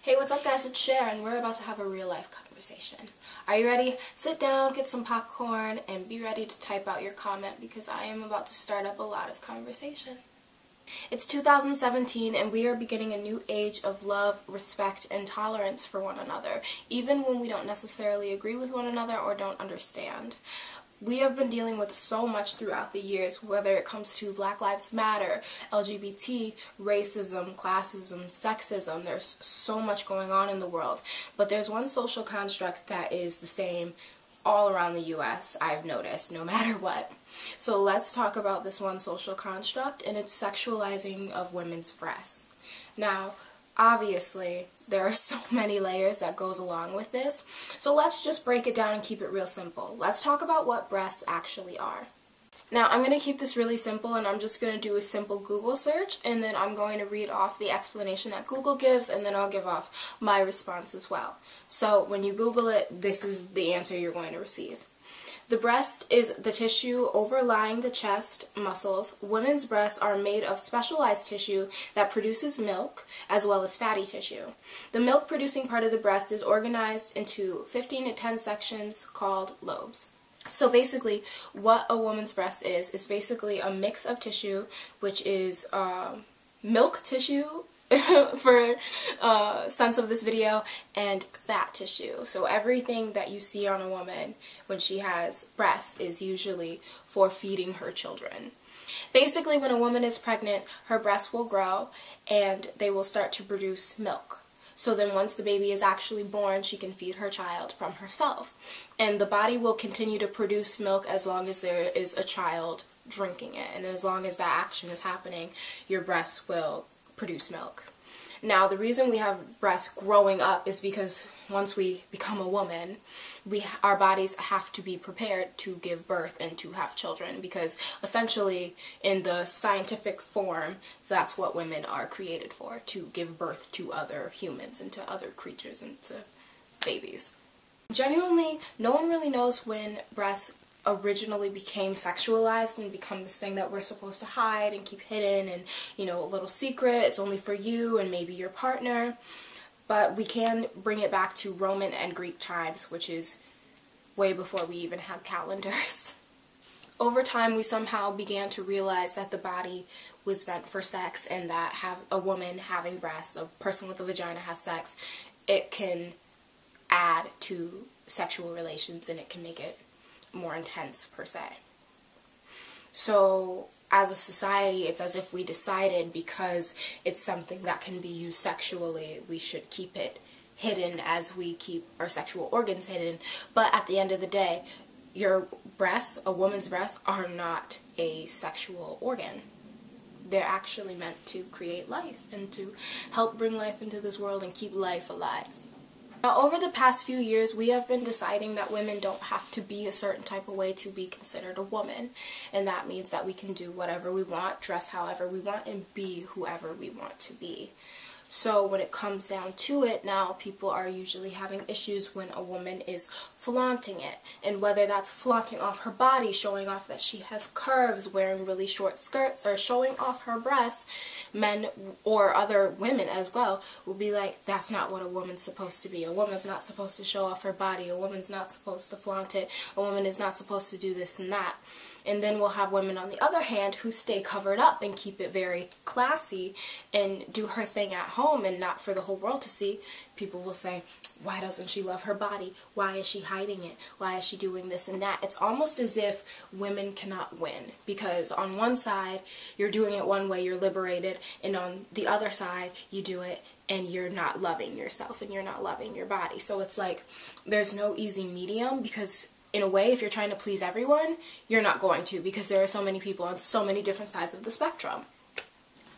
Hey, what's up guys, it's Cher and we're about to have a real life conversation. Are you ready? Sit down, get some popcorn, and be ready to type out your comment because I am about to start up a lot of conversation. It's 2017 and we are beginning a new age of love, respect, and tolerance for one another, even when we don't necessarily agree with one another or don't understand. We have been dealing with so much throughout the years, whether it comes to Black Lives Matter, LGBT, racism, classism, sexism. There's so much going on in the world. But there's one social construct that is the same all around the U.S., I've noticed, no matter what. So let's talk about this one social construct, and it's sexualizing of women's breasts. Now, obviously, there are so many layers that goes along with this, so let's just break it down and keep it real simple. Let's talk about what breasts actually are. Now, I'm going to keep this really simple, and I'm just going to do a simple Google search, and then I'm going to read off the explanation that Google gives, and then I'll give off my response as well. So, when you Google it, this is the answer you're going to receive. The breast is the tissue overlying the chest muscles. Women's breasts are made of specialized tissue that produces milk, as well as fatty tissue. The milk-producing part of the breast is organized into 15 to 10 sections called lobes. So basically, what a woman's breast is basically a mix of tissue, which is milk tissue, for sense of this video, and fat tissue. So everything that you see on a woman when she has breasts is usually for feeding her children. Basically, when a woman is pregnant, her breasts will grow and they will start to produce milk. So then once the baby is actually born, she can feed her child from herself. And the body will continue to produce milk as long as there is a child drinking it. And as long as that action is happening, your breasts will produce milk. Now, the reason we have breasts growing up is because once we become a woman, our bodies have to be prepared to give birth and to have children, because essentially in the scientific form, that's what women are created for, to give birth to other humans and to other creatures and to babies. Genuinely, no one really knows when breasts originally became sexualized and become this thing that we're supposed to hide and keep hidden and, you know, a little secret, it's only for you and maybe your partner. But we can bring it back to Roman and Greek times, which is way before we even had calendars. Over time, we somehow began to realize that the body was meant for sex, and that a woman having breasts, a person with a vagina has sex, it can add to sexual relations and it can make it more intense per se. So as a society, it's as if we decided because it's something that can be used sexually, we should keep it hidden as we keep our sexual organs hidden. But at the end of the day, your breasts, a woman's breasts, are not a sexual organ. They're actually meant to create life and to help bring life into this world and keep life alive. Now, over the past few years, we have been deciding that women don't have to be a certain type of way to be considered a woman. And that means that we can do whatever we want, dress however we want, and be whoever we want to be. So when it comes down to it, now people are usually having issues when a woman is flaunting it. And whether that's flaunting off her body, showing off that she has curves, wearing really short skirts, or showing off her breasts, men or other women as well will be like, that's not what a woman's supposed to be. A woman's not supposed to show off her body. A woman's not supposed to flaunt it. A woman is not supposed to do this and that. And then we'll have women, on the other hand, who stay covered up and keep it very classy and do her thing at home and not for the whole world to see. People will say, why doesn't she love her body? Why is she hiding it? Why is she doing this and that? It's almost as if women cannot win, because on one side, you're doing it one way, you're liberated, and on the other side, you do it and you're not loving yourself and you're not loving your body. So it's like there's no easy medium, because in a way, if you're trying to please everyone, you're not going to, because there are so many people on so many different sides of the spectrum.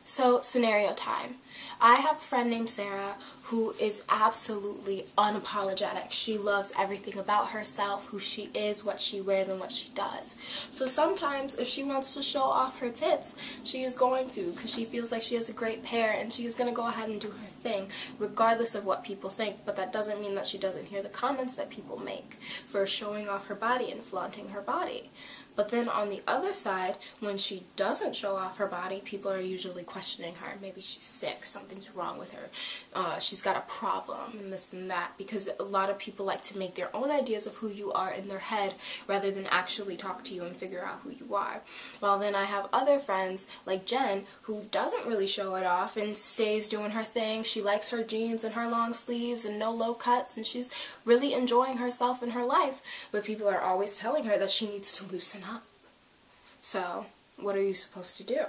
So, scenario time. I have a friend named Sarah who is absolutely unapologetic. She loves everything about herself, who she is, what she wears, and what she does. So sometimes if she wants to show off her tits, she is going to, because she feels like she has a great pair, and she is going to go ahead and do her thing, regardless of what people think. But that doesn't mean that she doesn't hear the comments that people make for showing off her body and flaunting her body. But then on the other side, when she doesn't show off her body, people are usually questioning her. Maybe she's sick, something's wrong with her, she's got a problem, and this and that, because a lot of people like to make their own ideas of who you are in their head rather than actually talk to you and figure out who you are. Well, then I have other friends like Jen who doesn't really show it off and stays doing her thing. She likes her jeans and her long sleeves and no low cuts, and she's really enjoying herself in her life, but people are always telling her that she needs to loosen up. So, what are you supposed to do?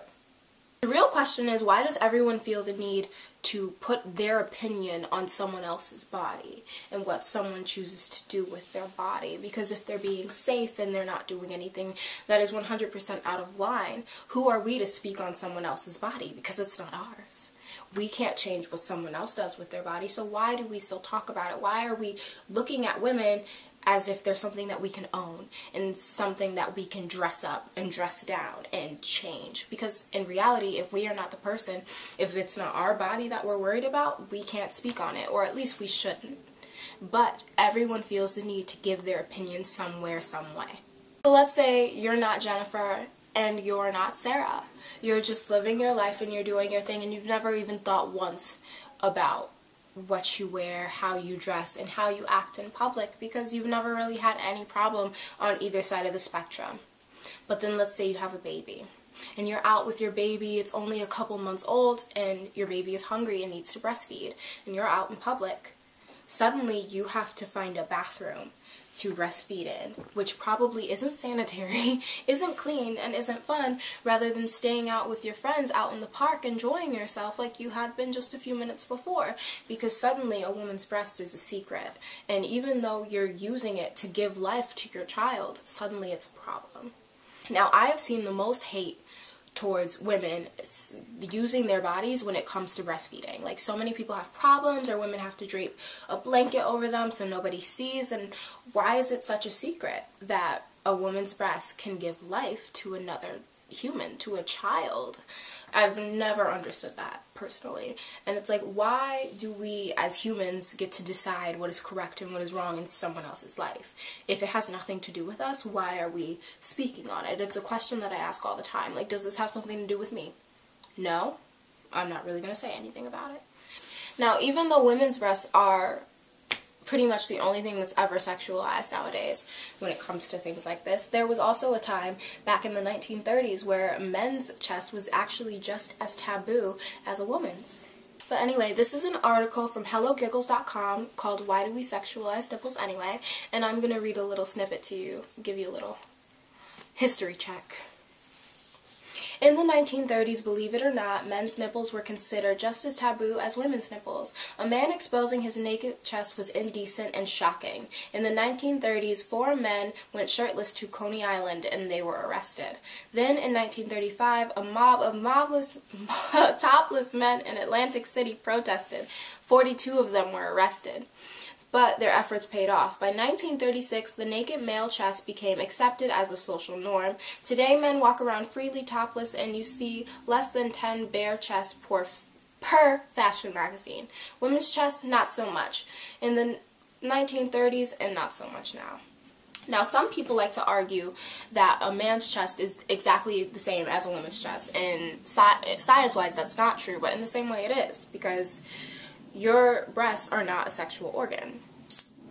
The real question is, why does everyone feel the need to put their opinion on someone else's body and what someone chooses to do with their body? Because if they're being safe and they're not doing anything that is 100% out of line, who are we to speak on someone else's body? Because it's not ours. We can't change what someone else does with their body, so why do we still talk about it? Why are we looking at women as if they're something that we can own and something that we can dress up and dress down and change? Because in reality, if we are not the person, if it's not our body that we're worried about, we can't speak on it, or at least we shouldn't. But everyone feels the need to give their opinion somewhere, some way. So let's say you're not Jennifer and you're not Sarah. You're just living your life and you're doing your thing, and you've never even thought once about what you wear, how you dress, and how you act in public, because you've never really had any problem on either side of the spectrum. But then let's say you have a baby, and you're out with your baby, it's only a couple months old, and your baby is hungry and needs to breastfeed, and you're out in public. Suddenly you have to find a bathroom to breastfeed in, which probably isn't sanitary, isn't clean, and isn't fun, rather than staying out with your friends out in the park enjoying yourself like you had been just a few minutes before, because suddenly a woman's breast is a secret, and even though you're using it to give life to your child, suddenly it's a problem. Now, I have seen the most hate towards women using their bodies when it comes to breastfeeding. Like, so many people have problems, or women have to drape a blanket over them so nobody sees, and why is it such a secret that a woman's breast can give life to another human, to a child? I've never understood that, personally. And it's like, why do we as humans get to decide what is correct and what is wrong in someone else's life? If it has nothing to do with us, why are we speaking on it? It's a question that I ask all the time. Like, does this have something to do with me? No, I'm not really going to say anything about it. Now, even though women's breasts are pretty much the only thing that's ever sexualized nowadays when it comes to things like this, there was also a time back in the 1930s where men's chest was actually just as taboo as a woman's. But anyway, this is an article from HelloGiggles.com called Why Do We Sexualize Nipples Anyway? And I'm going to read a little snippet to you, give you a little history check. In the 1930s, believe it or not, men's nipples were considered just as taboo as women's nipples. A man exposing his naked chest was indecent and shocking. In the 1930s, 4 men went shirtless to Coney Island and they were arrested. Then in 1935, a mob of topless men in Atlantic City protested. 42 of them were arrested. But their efforts paid off. By 1936, the naked male chest became accepted as a social norm. Today, men walk around freely topless, and you see less than 10 bare chests per fashion magazine. Women's chests, not so much. In the 1930s, and not so much now. Now, some people like to argue that a man's chest is exactly the same as a woman's chest, and science-wise, that's not true, but in the same way it is, because your breasts are not a sexual organ.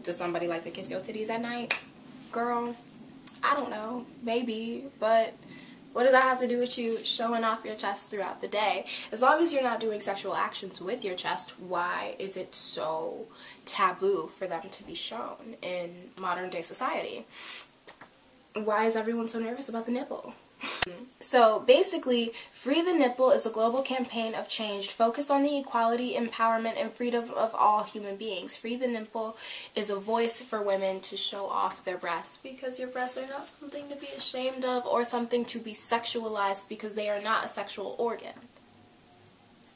Does somebody like to kiss your titties at night? Girl, I don't know, maybe, but what does that have to do with you showing off your chest throughout the day? As long as you're not doing sexual actions with your chest, why is it so taboo for them to be shown in modern day society? Why is everyone so nervous about the nipple? So basically, Free the Nipple is a global campaign of change focused on the equality, empowerment, and freedom of all human beings. Free the Nipple is a voice for women to show off their breasts, because your breasts are not something to be ashamed of or something to be sexualized, because they are not a sexual organ.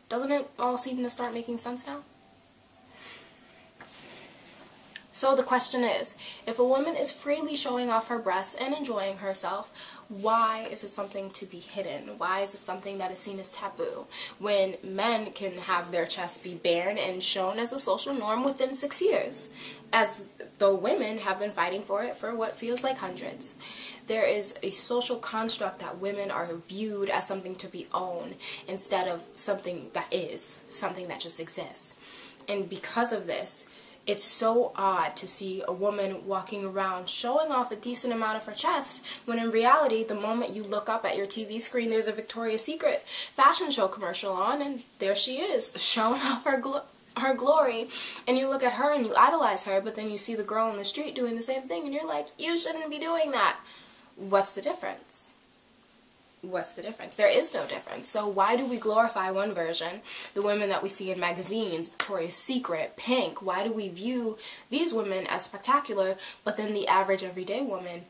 Doesn't it all seem to start making sense now? So the question is, if a woman is freely showing off her breasts and enjoying herself, why is it something to be hidden? Why is it something that is seen as taboo? When men can have their chests be bared and shown as a social norm within 6 years, as though women have been fighting for it for what feels like hundreds. There is a social construct that women are viewed as something to be owned instead of something that is, something that just exists. And because of this, it's so odd to see a woman walking around showing off a decent amount of her chest, when in reality, the moment you look up at your TV screen, there's a Victoria's Secret fashion show commercial on, and there she is, showing off her glory, and you look at her and you idolize her, but then you see the girl on the street doing the same thing, and you're like, you shouldn't be doing that. What's the difference? What's the difference? There is no difference. So why do we glorify one version, the women that we see in magazines, Victoria's Secret, Pink? Why do we view these women as spectacular, but then the average everyday woman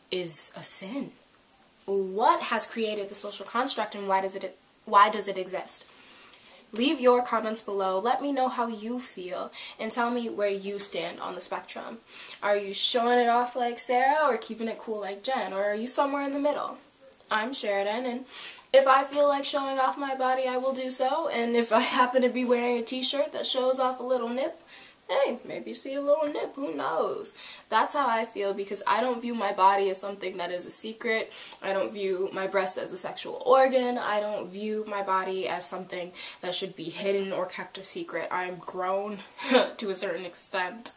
is a sin? What has created the social construct, and why does it exist? Leave your comments below. Let me know how you feel, and tell me where you stand on the spectrum. Are you showing it off like Sarah, or keeping it cool like Jen, or are you somewhere in the middle? I'm Sheridan, and if I feel like showing off my body, I will do so, and if I happen to be wearing a t-shirt that shows off a little nip, hey, maybe see a little nip, who knows? That's how I feel, because I don't view my body as something that is a secret. I don't view my breast as a sexual organ. I don't view my body as something that should be hidden or kept a secret. I'm grown to a certain extent,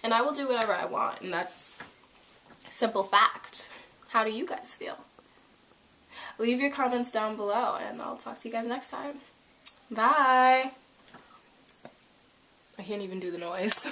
and I will do whatever I want, and that's a simple fact. How do you guys feel? Leave your comments down below, and I'll talk to you guys next time. Bye! I can't even do the noise.